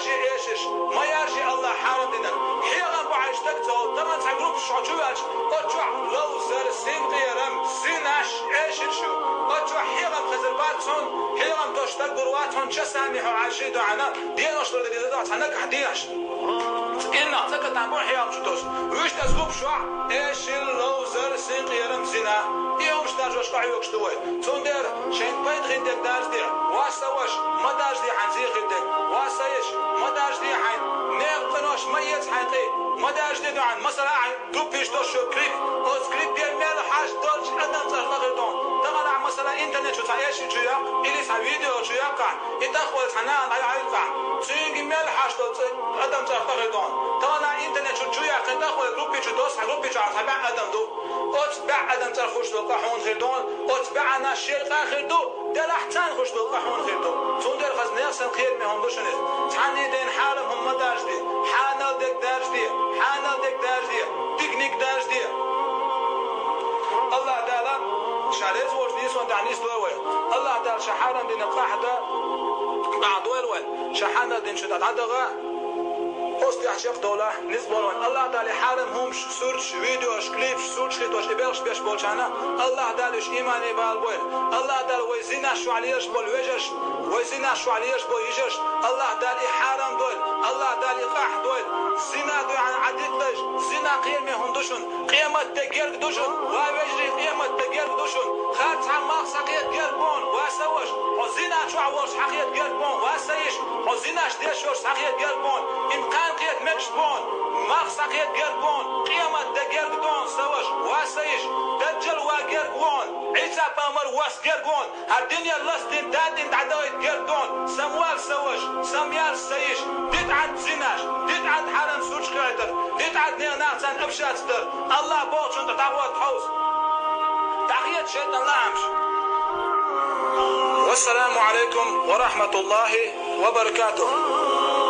يرجع إيشش ما يرجع الله حرام دينا حيغا بعشتك تو طبعا تعقلوب شعجوالش أتوع لو زر سين قيرم زيناش إيششو أتوع حيغا خزرباتون حيغا توشتك قرواتون شسامحو عشيدو عنا دينوش لو ديدات هناك حدياش إنا تكت عمون حيام شتوش ويش تزغب شوع إيش اللوزر سين قيرم زنا إيوش تاجوش قعيوكش دوي تندر شين بيت خندك دارز دي واسوش ما دارز دي حنزي خندك واسيش ما دارز دي حين نيقتنوش ميت حيقي ما دارز دي دوعن مثلا عين دو بيش توشو كريب او سكريب دي ميل حاج دولش أدن تغلق دون تغلق مثلا إنترنت شو تعيش جياق إليس فيديو جياق إتاخوة حنان عيقع تيجي ميل حاج دولش أدن تغلق دون طبعا إنترنت شو جياق إتاخوة جروبي شو دوس جروبي شو عتبع أدم دو أتبع أدم ترخوش دو قحون خيردون أتبع أنا شير خيردو دلحتان خوش دو قحون خيردو تندر خز نيرسن خير مهم بشنيز تعني دين حالم هم دارج دي حانل ديك دارج دي حانل ديك دارج دي تكنيك دارج دي الله تعالى شاريز وش نيسون دعنيس دوي الله تعالى شحارم دين القاحدة بعد وين شحانل دين شداد عدغا قصد يحشق دولة نسبة الله تعالى حارم هم سورش فيديوش كليبش سورش خيتوش إبالش بيش بولشانا الله تعالى إيماني بالبوين الله تعالى ويزينا شو عليش بولوجش ويزينا شو عليش بويجش الله تعالى حارم دول الله تعالى قاح دول زنا دو عن عديد ليش زنا قيمة هندوشن قيمة تجير دوشن ويجري قيمة تجير دوشن خات عماق سقيت جربون واسوش وزنا شو عورش حقيت جربون واسيش وزنا شديش وش حقيت جربون إمكان قيت مكشبون ماخ سقيت جربون قيمة تجير دون سوش واسيش دجل وجربون عيسى بامر واس جربون هالدنيا لستين دادين تعدويت جربون سموال سوش سميال سيش ديت عند زناش ديت عند حرم سوش قاعدر ديت عند نيرناعتان أبشاتر الله بوشن تتعوض حوز تحية شيطان لامش والسلام عليكم ورحمة الله وبركاته.